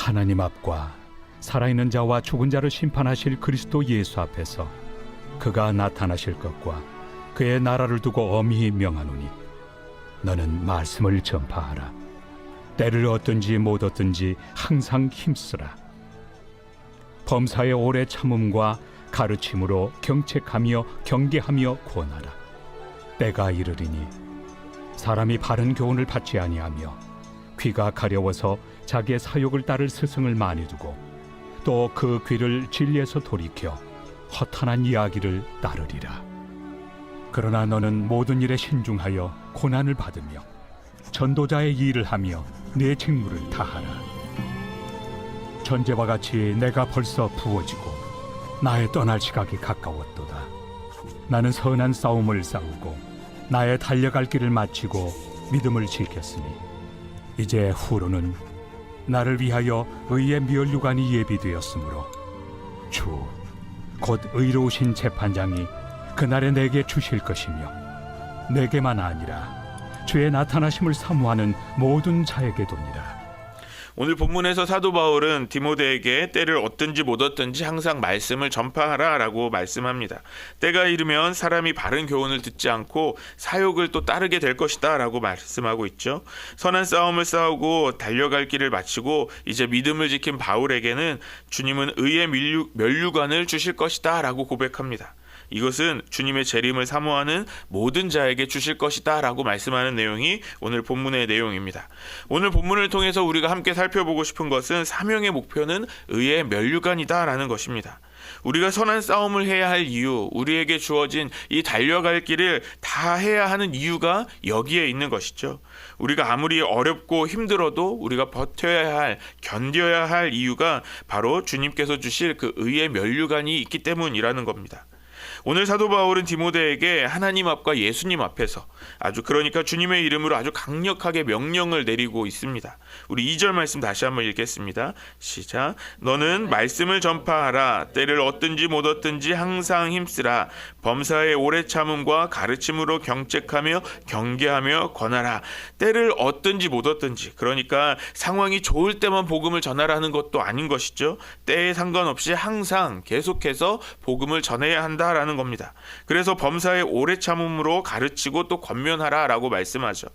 하나님 앞과 살아있는 자와 죽은 자를 심판하실 그리스도 예수 앞에서 그가 나타나실 것과 그의 나라를 두고 엄히 명하노니 너는 말씀을 전파하라. 때를 얻든지 못 얻든지 항상 힘쓰라. 범사의 오래 참음과 가르침으로 경책하며 경계하며 권하라. 때가 이르리니 사람이 바른 교훈을 받지 아니하며 귀가 가려워서 자기의 사욕을 따를 스승을 많이 두고 또 그 귀를 진리에서 돌이켜 허탄한 이야기를 따르리라. 그러나 너는 모든 일에 신중하여 고난을 받으며 전도자의 일을 하며 내 직무를 다하라. 전제와 같이 내가 벌써 부어지고 나의 떠날 시각이 가까웠도다. 나는 선한 싸움을 싸우고 나의 달려갈 길을 마치고 믿음을 지켰으니 이제 후로는 나를 위하여 의의 면류관이 예비되었으므로 주 곧 의로우신 재판장이 그날에 내게 주실 것이며 내게만 아니라 주의 나타나심을 사모하는 모든 자에게도니라. 오늘 본문에서 사도 바울은 디모데에게 때를 얻든지 못 얻든지 항상 말씀을 전파하라 라고 말씀합니다. 때가 이르면 사람이 바른 교훈을 듣지 않고 사욕을 또 따르게 될 것이다 라고 말씀하고 있죠. 선한 싸움을 싸우고 달려갈 길을 마치고 이제 믿음을 지킨 바울에게는 주님은 의의 면류관을 주실 것이다 라고 고백합니다. 이것은 주님의 재림을 사모하는 모든 자에게 주실 것이다 라고 말씀하는 내용이 오늘 본문의 내용입니다. 오늘 본문을 통해서 우리가 함께 살펴보고 싶은 것은 사명의 목표는 의의 면류관이다 라는 것입니다. 우리가 선한 싸움을 해야 할 이유, 우리에게 주어진 이 달려갈 길을 다 해야 하는 이유가 여기에 있는 것이죠. 우리가 아무리 어렵고 힘들어도 우리가 버텨야 할, 견뎌야 할 이유가 바로 주님께서 주실 그 의의 면류관이 있기 때문이라는 겁니다. 오늘 사도 바울은 디모데에게 하나님 앞과 예수님 앞에서 그러니까 주님의 이름으로 아주 강력하게 명령을 내리고 있습니다. 우리 2절 말씀 다시 한번 읽겠습니다. 시작. 너는 말씀을 전파하라. 때를 얻든지 못 얻든지 항상 힘쓰라. 범사의 오래 참음과 가르침으로 경책하며 경계하며 권하라. 때를 얻든지 못 얻든지, 그러니까 상황이 좋을 때만 복음을 전하라는 것도 아닌 것이죠. 때에 상관없이 항상 계속해서 복음을 전해야 한다라는 겁니다. 그래서 범사의 오래 참음으로 가르치고 또 권면하라라고 말씀하죠.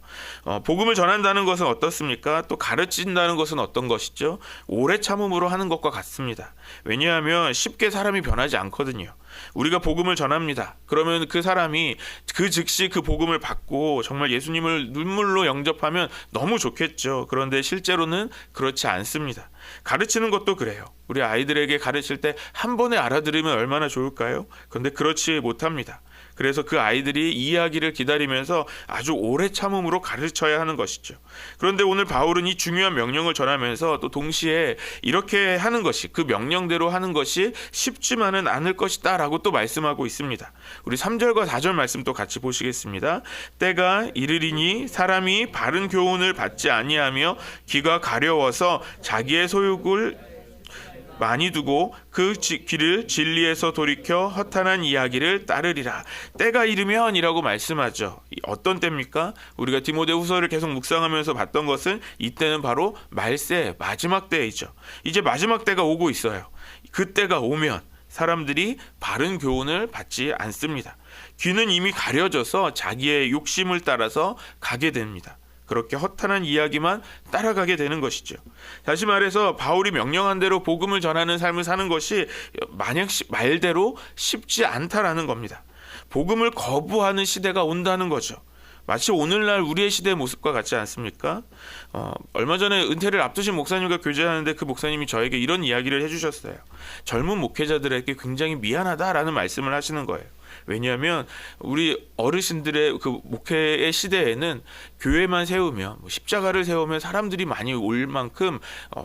복음을 전한다는 것은 어떻습니까? 또 가르친다는 것은 어떤 것이죠? 오래 참음으로 하는 것과 같습니다. 왜냐하면 쉽게 사람이 변하지 않거든요. 우리가 복음을 전합니다. 그러면 그 사람이 그 즉시 그 복음을 받고 정말 예수님을 눈물로 영접하면 너무 좋겠죠. 그런데 실제로는 그렇지 않습니다. 가르치는 것도 그래요. 우리 아이들에게 가르칠 때 한 번에 알아들으면 얼마나 좋을까요? 그런데 그렇지 못합니다. 그래서 그 아이들이 이해하기를 기다리면서 아주 오래 참음으로 가르쳐야 하는 것이죠. 그런데 오늘 바울은 이 중요한 명령을 전하면서 또 동시에 이렇게 하는 것이, 그 명령대로 하는 것이 쉽지만은 않을 것이다 라고 또 말씀하고 있습니다. 우리 3절과 4절 말씀 또 같이 보시겠습니다. 때가 이르리니 사람이 바른 교훈을 받지 아니하며 귀가 가려워서 자기의 소욕을 많이 두고 그 귀를 진리에서 돌이켜 허탄한 이야기를 따르리라. 때가 이르면 이라고 말씀하죠. 어떤 때입니까? 우리가 디모데후서를 계속 묵상하면서 봤던 것은 이때는 바로 말세, 마지막 때이죠. 이제 마지막 때가 오고 있어요. 그 때가 오면 사람들이 바른 교훈을 받지 않습니다. 귀는 이미 가려져서 자기의 욕심을 따라서 가게 됩니다. 그렇게 허탄한 이야기만 따라가게 되는 것이죠. 다시 말해서 바울이 명령한 대로 복음을 전하는 삶을 사는 것이 만약 말대로 쉽지 않다라는 겁니다. 복음을 거부하는 시대가 온다는 거죠. 마치 오늘날 우리의 시대의 모습과 같지 않습니까? 얼마 전에 은퇴를 앞두신 목사님과 교제하는데 그 목사님이 저에게 이런 이야기를 해주셨어요. 젊은 목회자들에게 굉장히 미안하다라는 말씀을 하시는 거예요. 왜냐하면 우리 어르신들의 그 목회의 시대에는 교회만 세우면, 십자가를 세우면 사람들이 많이 올 만큼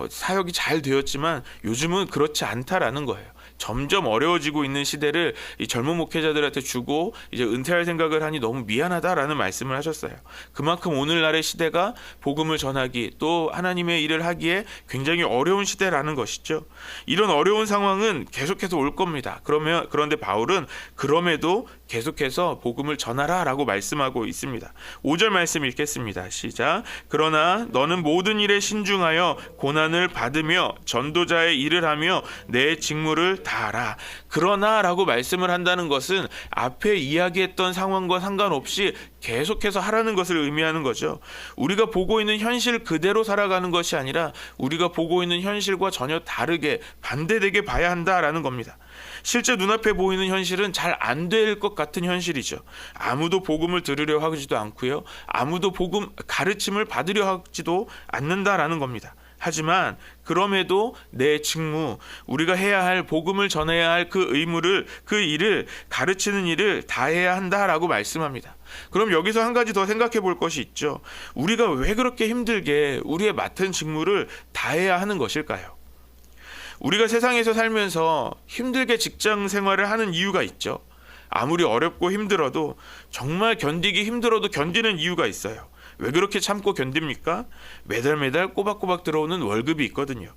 사역이 잘 되었지만 요즘은 그렇지 않다라는 거예요. 점점 어려워지고 있는 시대를 이 젊은 목회자들한테 주고 이제 은퇴할 생각을 하니 너무 미안하다라는 말씀을 하셨어요. 그만큼 오늘날의 시대가 복음을 전하기 또 하나님의 일을 하기에 굉장히 어려운 시대라는 것이죠. 이런 어려운 상황은 계속해서 올 겁니다. 그런데 바울은 그럼에도 계속해서 복음을 전하라라고 말씀하고 있습니다. 5절 말씀 읽겠습니다. 시작. 그러나 너는 모든 일에 신중하여 고난을 받으며 전도자의 일을 하며 내 직무를 다하라. 그러나라고 말씀을 한다는 것은 앞에 이야기했던 상황과 상관없이 계속해서 하라는 것을 의미하는 거죠. 우리가 보고 있는 현실 그대로 살아가는 것이 아니라 우리가 보고 있는 현실과 전혀 다르게 반대되게 봐야 한다라는 겁니다. 실제 눈앞에 보이는 현실은 잘 안 될 것 같은 현실이죠. 아무도 복음을 들으려 하지도 않고요. 아무도 복음 가르침을 받으려 하지도 않는다라는 겁니다. 하지만 그럼에도 내 직무, 우리가 해야 할 복음을 전해야 할 그 의무를, 그 일을, 가르치는 일을 다 해야 한다라고 말씀합니다. 그럼 여기서 한 가지 더 생각해 볼 것이 있죠. 우리가 왜 그렇게 힘들게 우리의 맡은 직무를 다 해야 하는 것일까요? 우리가 세상에서 살면서 힘들게 직장 생활을 하는 이유가 있죠. 아무리 어렵고 힘들어도 정말 견디기 힘들어도 견디는 이유가 있어요. 왜 그렇게 참고 견딥니까? 매달 꼬박꼬박 들어오는 월급이 있거든요.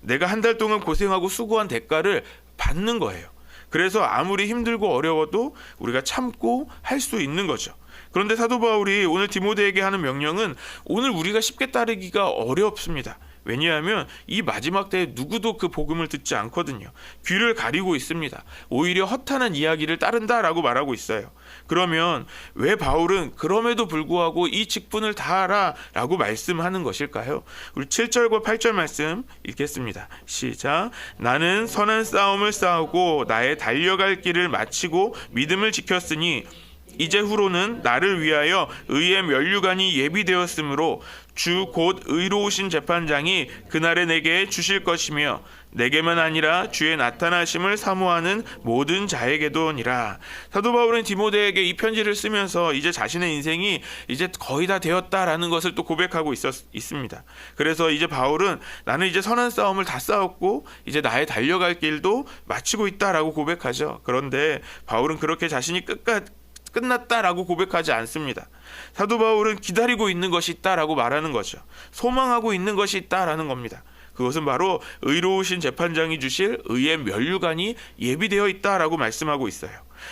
내가 한 달 동안 고생하고 수고한 대가를 받는 거예요. 그래서 아무리 힘들고 어려워도 우리가 참고 할 수 있는 거죠. 그런데 사도 바울이 오늘 디모데에게 하는 명령은 오늘 우리가 쉽게 따르기가 어렵습니다. 왜냐하면 이 마지막 때에 누구도 그 복음을 듣지 않거든요. 귀를 가리고 있습니다. 오히려 허탄한 이야기를 따른다라고 말하고 있어요. 그러면 왜 바울은 그럼에도 불구하고 이 직분을 다하라 라고 말씀하는 것일까요? 우리 7절과 8절 말씀 읽겠습니다. 시작. 나는 선한 싸움을 싸우고 나의 달려갈 길을 마치고 믿음을 지켰으니 이제 후로는 나를 위하여 의의 면류관이 예비되었으므로 주 곧 의로우신 재판장이 그날에 내게 주실 것이며 내게만 아니라 주의 나타나심을 사모하는 모든 자에게도니라. 사도 바울은 디모데에게 이 편지를 쓰면서 이제 자신의 인생이 이제 거의 다 되었다라는 것을 또 고백하고 있습니다. 그래서 이제 바울은 나는 이제 선한 싸움을 다 싸웠고 이제 나의 달려갈 길도 마치고 있다라고 고백하죠. 그런데 바울은 그렇게 자신이 끝났다라고 고백하지 않습니다. 사도 바울은 기다리고 있는 것이 있다라고 말하는 거죠. 소망하고 있는 것이 있다라는 겁니다. 그것은 바로 의로우신 재판장이 주실 의의 면류관이 예비되어 있다라고 말씀하고 있어요.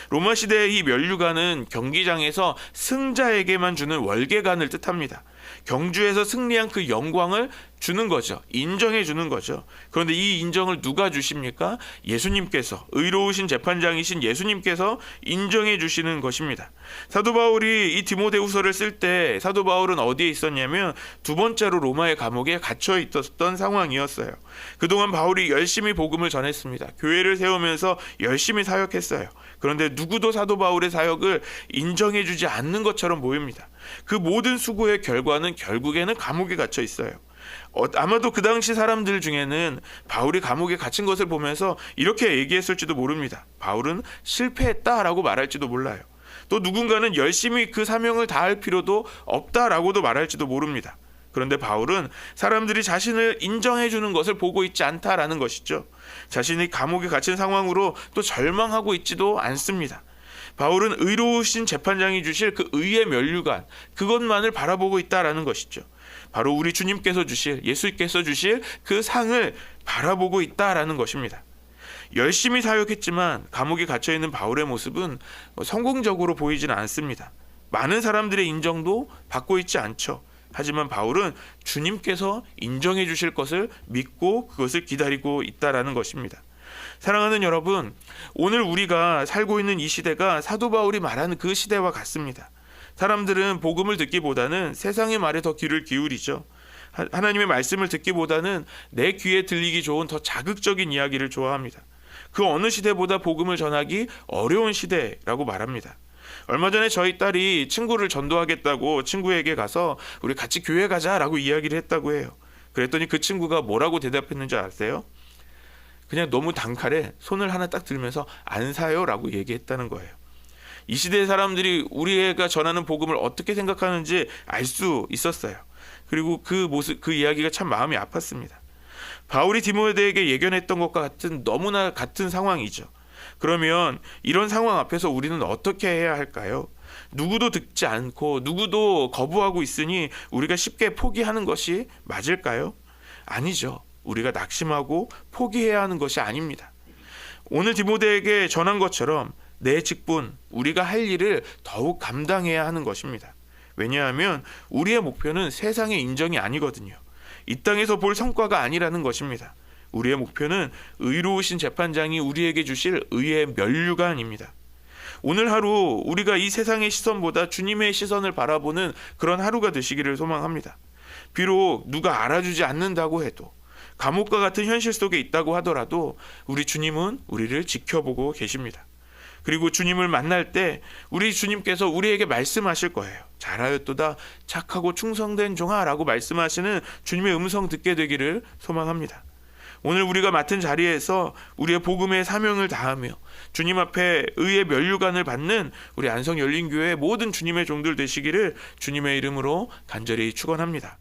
로마 시대의 이 면류관은 경기장에서 승자에게만 주는 월계관을 뜻합니다. 경주에서 승리한 그 영광을 주는 거죠. 인정해 주는 거죠. 그런데 이 인정을 누가 주십니까? 예수님께서, 의로우신 재판장이신 예수님께서 인정해 주시는 것입니다. 사도 바울이 이 디모데후서를 쓸 때 사도 바울은 어디에 있었냐면 두 번째로 로마의 감옥에 갇혀 있었던 상황이었어요. 그동안 바울이 열심히 복음을 전했습니다. 교회를 세우면서 열심히 사역했어요. 그런데 누구도 사도 바울의 사역을 인정해 주지 않는 것처럼 보입니다. 그 모든 수고의 결과는 결국에는 감옥에 갇혀 있어요. 아마도 그 당시 사람들 중에는 바울이 감옥에 갇힌 것을 보면서 이렇게 얘기했을지도 모릅니다. 바울은 실패했다라고 말할지도 몰라요. 또 누군가는 열심히 그 사명을 다할 필요도 없다라고도 말할지도 모릅니다. 그런데 바울은 사람들이 자신을 인정해 주는 것을 보고 있지 않다라는 것이죠. 자신이 감옥에 갇힌 상황으로 또 절망하고 있지도 않습니다. 바울은 의로우신 재판장이 주실 그 의의 면류관, 그것만을 바라보고 있다라는 것이죠. 바로 우리 주님께서 주실, 예수께서 주실 그 상을 바라보고 있다라는 것입니다. 열심히 사역했지만 감옥에 갇혀있는 바울의 모습은 성공적으로 보이지는 않습니다. 많은 사람들의 인정도 받고 있지 않죠. 하지만 바울은 주님께서 인정해 주실 것을 믿고 그것을 기다리고 있다라는 것입니다. 사랑하는 여러분, 오늘 우리가 살고 있는 이 시대가 사도 바울이 말하는 그 시대와 같습니다. 사람들은 복음을 듣기보다는 세상의 말에 더 귀를 기울이죠. 하나님의 말씀을 듣기보다는 내 귀에 들리기 좋은 더 자극적인 이야기를 좋아합니다. 그 어느 시대보다 복음을 전하기 어려운 시대라고 말합니다. 얼마 전에 저희 딸이 친구를 전도하겠다고 친구에게 가서 우리 같이 교회 가자라고 이야기를 했다고 해요. 그랬더니 그 친구가 뭐라고 대답했는지 아세요? 그냥 너무 단칼에 손을 하나 딱 들면서 안 사요 라고 얘기했다는 거예요. 이 시대의 사람들이 우리 애가 전하는 복음을 어떻게 생각하는지 알 수 있었어요. 그리고 그 모습, 그 이야기가 참 마음이 아팠습니다. 바울이 디모데에게 예견했던 것과 같은 너무나 같은 상황이죠. 그러면 이런 상황 앞에서 우리는 어떻게 해야 할까요? 누구도 듣지 않고 누구도 거부하고 있으니 우리가 쉽게 포기하는 것이 맞을까요? 아니죠. 우리가 낙심하고 포기해야 하는 것이 아닙니다. 오늘 디모데에게 전한 것처럼 내 직분, 우리가 할 일을 더욱 감당해야 하는 것입니다. 왜냐하면 우리의 목표는 세상의 인정이 아니거든요. 이 땅에서 볼 성과가 아니라는 것입니다. 우리의 목표는 의로우신 재판장이 우리에게 주실 의의 면류관입니다. 오늘 하루 우리가 이 세상의 시선보다 주님의 시선을 바라보는 그런 하루가 되시기를 소망합니다. 비록 누가 알아주지 않는다고 해도, 감옥과 같은 현실 속에 있다고 하더라도 우리 주님은 우리를 지켜보고 계십니다. 그리고 주님을 만날 때 우리 주님께서 우리에게 말씀하실 거예요. 잘하였도다 착하고 충성된 종아 라고 말씀하시는 주님의 음성 듣게 되기를 소망합니다. 오늘 우리가 맡은 자리에서 우리의 복음의 사명을 다하며 주님 앞에 의의 면류관을 받는 우리 안성열린교회 모든 주님의 종들 되시기를 주님의 이름으로 간절히 축원합니다.